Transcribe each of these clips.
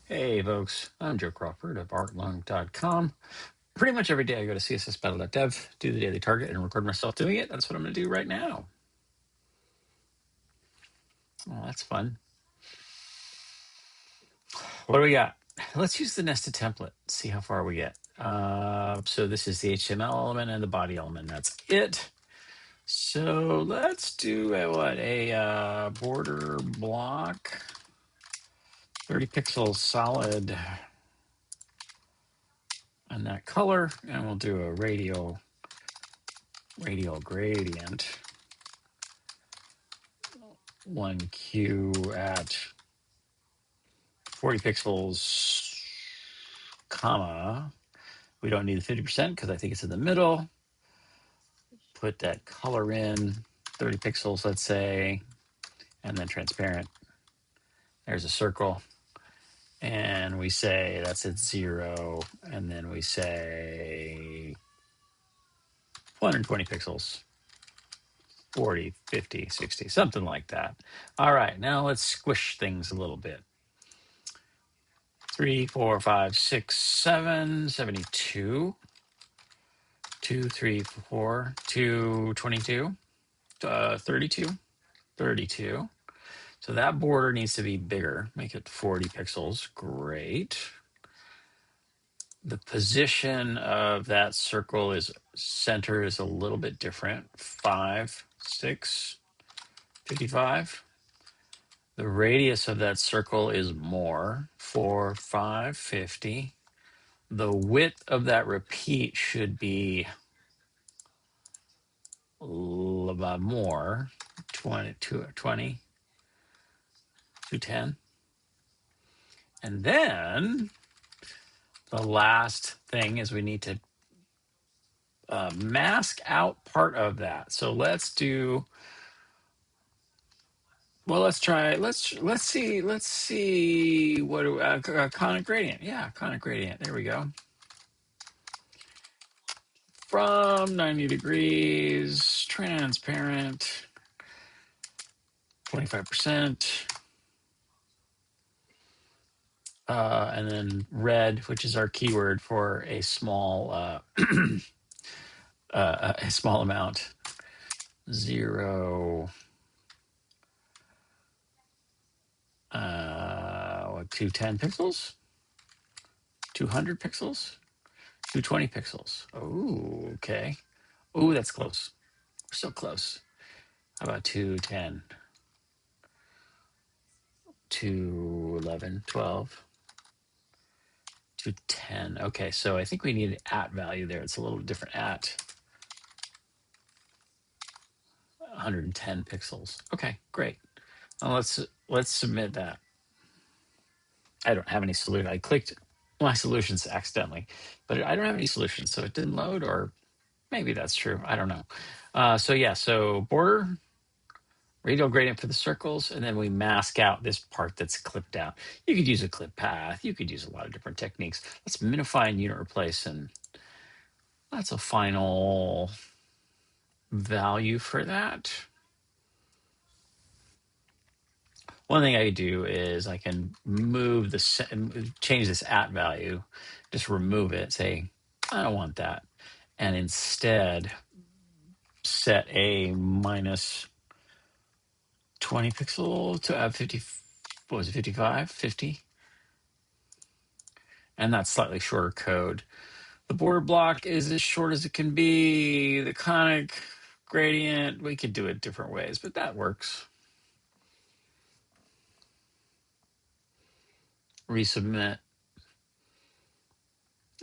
Hey folks, I'm Joe Crawford of artlung.com. Pretty much every day I go to CSSBattle.dev, do the daily target, and record myself doing it. That's what I'm going to do right now. Oh, that's fun. What do we got? Let's use the nested template, see how far we get. So this is the HTML element and the body element. That's it. So let's do a border block, 30 pixels solid, and that color, and we'll do a radial gradient. 1Q at 40 pixels, comma. We don't need the 50% because I think it's in the middle. Put that color in, 30 pixels, let's say, and then transparent. There's a circle. And we say that's at 0. And then we say 120 pixels, 40, 50, 60, something like that. All right, now let's squish things a little bit. 3, 4, 5, 6, 7, 72. 2, 3, 4, 2, 22, 32, 32. So that border needs to be bigger. Make it 40 pixels. Great. The position of that circle is center is a little bit different. 5, 6, 55. The radius of that circle is more. 4, 5, 50. The width of that repeat should be a lot more. 20, 210. And then the last thing is we need to mask out part of that. So let's do. Well, let's try. Let's see. What conic gradient? Yeah, conic gradient. There we go. From 90 degrees, transparent, 25%. And then red, which is our keyword for a small a small amount. 0. 210 pixels, 200 pixels, 220 pixels. Oh, okay. Oh, that's close. We're so close. How about 210, 211, 12, 210. Okay, so I think we need an at value there. It's a little different at 110 pixels. Okay, great. Now let's submit that. I don't have any solution. I clicked my solutions accidentally, but I don't have any solutions, so it didn't load, or maybe that's true. I don't know. So border, radial gradient for the circles, and then we mask out this part that's clipped out. You could use a clip path. You could use a lot of different techniques. Let's minify and unit replace, and that's a final value for that. One thing I could do is I can change this at value, just remove it, say, I don't want that. And instead set a minus 20 pixel to 50, what was it, 55, 50? And that's slightly shorter code. The border block is as short as it can be. The conic gradient, we could do it different ways, but that works. Resubmit.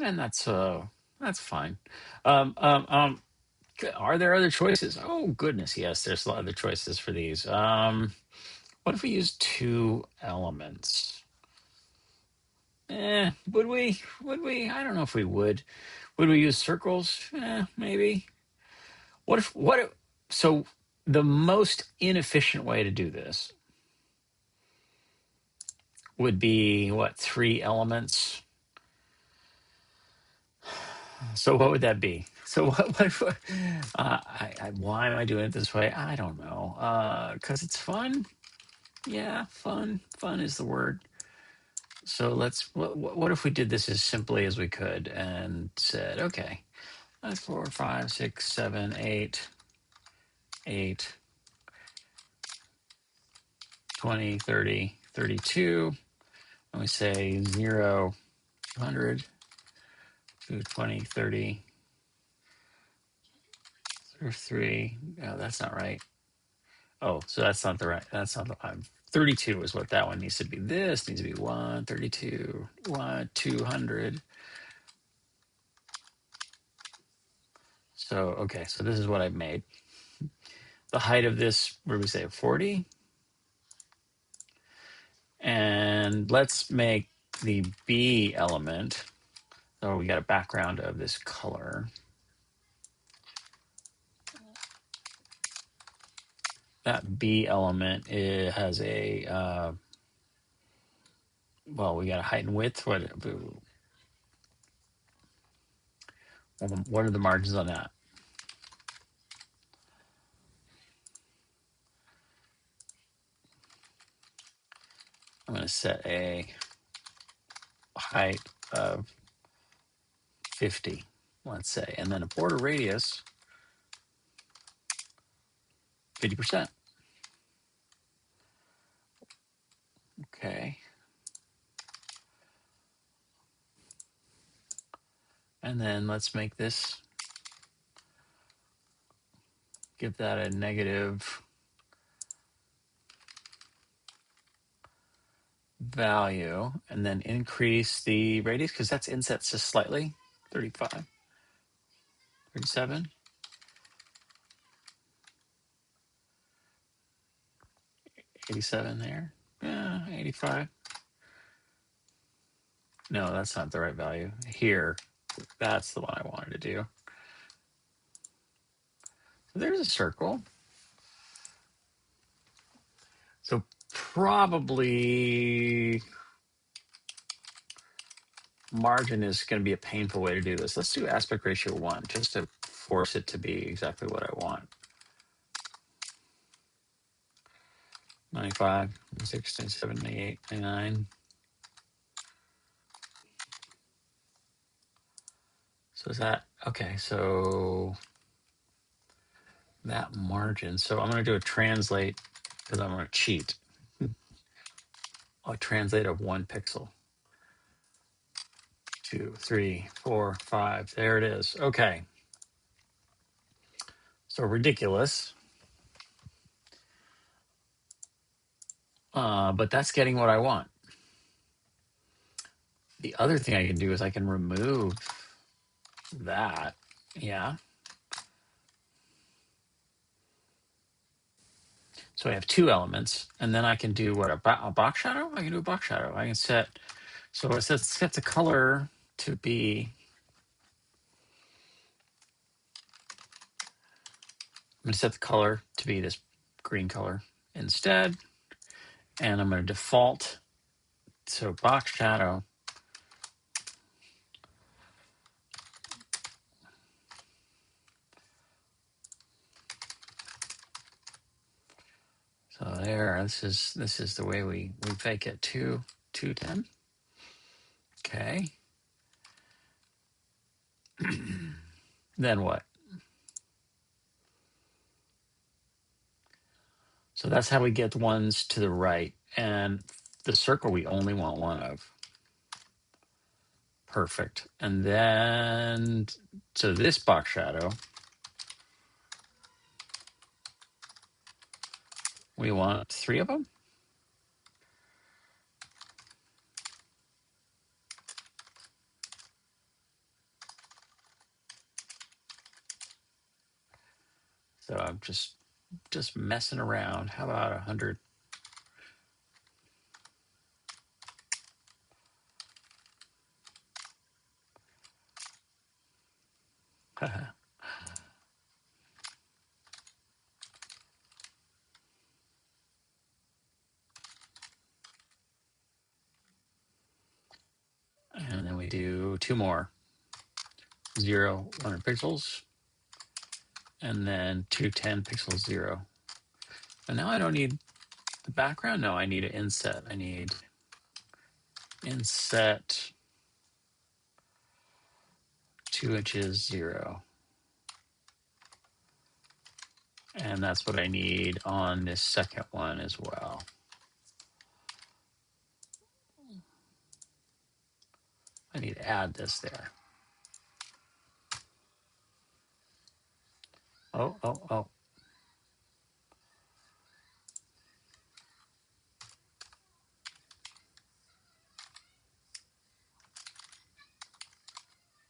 And that's fine. Are there other choices? Oh goodness, yes, there's a lot of other choices for these. What if we use 2 elements? Would we? I don't know if we would. Would we use circles? Maybe. So the most inefficient way to do this would be what, 3 elements? So what would that be? So why am I doing it this way? I don't know. Because it's fun. Yeah, fun. Fun is the word. So what if we did this as simply as we could and said, okay, that's 4, 5, 6, 7, 8, 8, 20, 30, 32. And we say 0, 100, 220, 30, 3. Oh, that's not right. Oh, so that's not the right. That's not the 32 is what that one needs to be. This needs to be 132, 200. So, okay, so this is what I've made. The height of this, what do we say, 40? And let's make the B element. So we got a background of this color. That B element, it has a, well, we got a height and width. What are the margins on that? I'm going to set a height of 50, let's say, and then a border radius, 50%. Okay. And then let's make this, give that a negative value, and then increase the radius, because that's insets just slightly, 35, 37, 87 there. Yeah, 85. No, that's not the right value. Here, that's the one I wanted to do. So there's a circle. So probably margin is going to be a painful way to do this. Let's do aspect ratio 1, just to force it to be exactly what I want. 95, 16, 78, 99. So is that, okay, so that margin. So I'm going to do a translate, because I'm going to cheat. I'll translate of 1 pixel. 2, 3, 4, 5. There it is. Okay. So ridiculous. But that's getting what I want. The other thing I can do is I can remove that. Yeah. So I have 2 elements, and then I can do what, a box shadow? I can do a box shadow. I can set, so it says set the color to be, I'm going to set the color to be this green color instead, and I'm going to default, so box shadow. So there, this is the way we fake it. 210. Okay. Then what? So that's how we get the ones to the right, and the circle we only want 1 of. Perfect. And then, so this box shadow, we want 3 of them. So I'm just messing around. How about 100? And then we do 2 more. 0, 100 pixels. And then 210 pixels, 0. And now I don't need the background. No, I need an inset. I need inset 2 inches 0. And that's what I need on this second one as well. I need to add this there. Oh.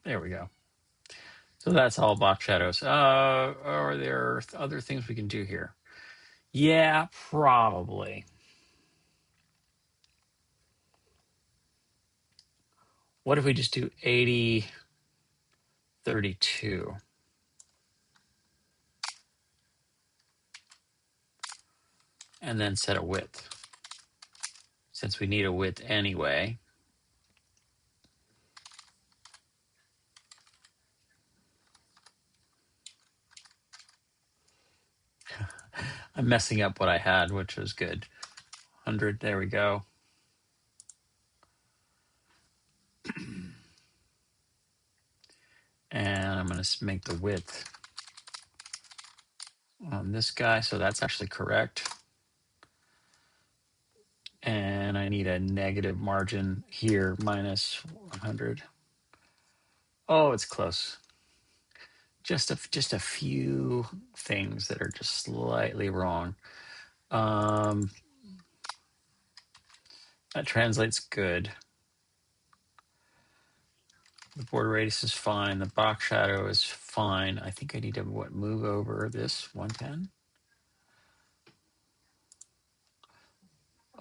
There we go. So that's all box shadows. Are there other things we can do here? Yeah, probably. What if we just do 80, 32? And then set a width. Since we need a width anyway. I'm messing up what I had, which was good. 100, there we go. And I'm going to make the width on this guy. So that's actually correct. And I need a negative margin here, minus 100. Oh, it's close. Just a few things that are just slightly wrong. That translates good. The border radius is fine. The box shadow is fine. I think I need to move over this 110.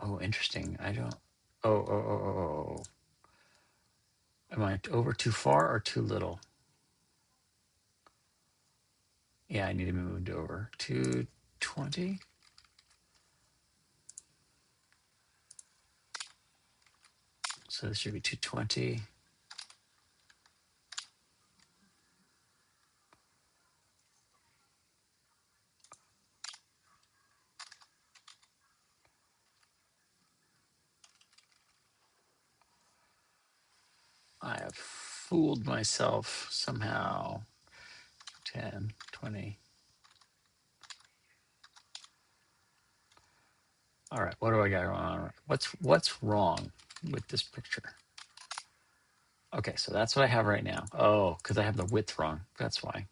Oh, interesting. I don't. Oh. Am I over too far or too little? Yeah, I need to move it over 220. So this should be 220. I have fooled myself somehow. 10, 20. All right, what do I got on? What's wrong with this picture? Okay, so that's what I have right now. Oh, because I have the width wrong. That's why.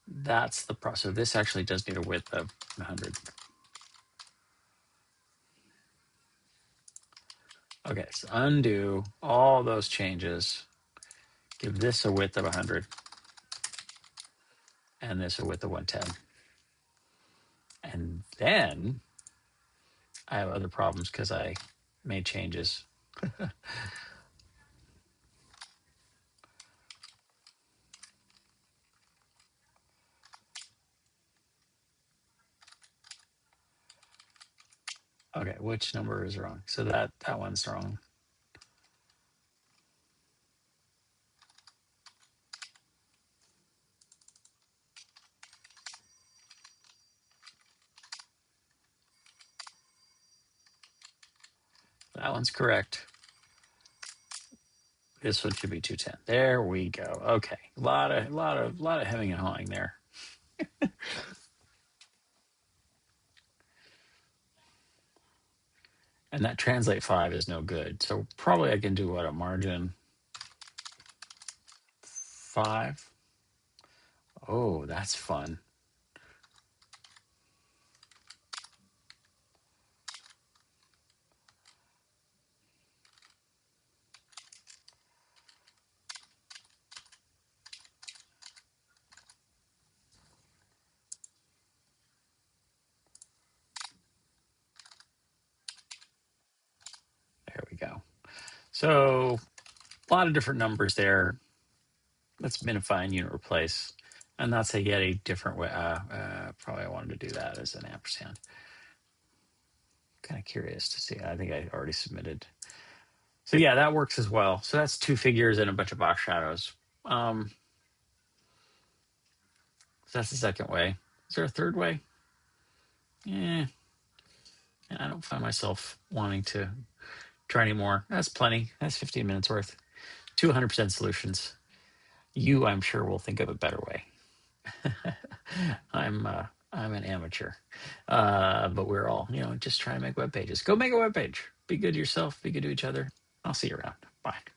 That's the problem. So this actually does need a width of 100. Okay, so undo all those changes. Give this a width of 100. And this a width of 110. And then I have other problems because I made changes. Okay, which number is wrong? So that one's wrong. That one's correct. This one should be 210. There we go. Okay, a lot of hemming and hawing there. And that translate 5 is no good. So probably I can do what, a margin 5. Oh, that's fun. There we go. So a lot of different numbers there. Let's minify and unit replace. And that's how you get a different way. Probably I wanted to do that as an ampersand. Kind of curious to see. I think I already submitted. So yeah, that works as well. So that's 2 figures and a bunch of box shadows. So that's the second way. Is there a third way? I don't find myself wanting to try anymore. That's plenty. That's 15 minutes worth. 200% solutions. You, I'm sure, will think of a better way. I'm an amateur, but we're all just trying to make web pages. Go make a web page. Be good to yourself. Be good to each other. I'll see you around. Bye.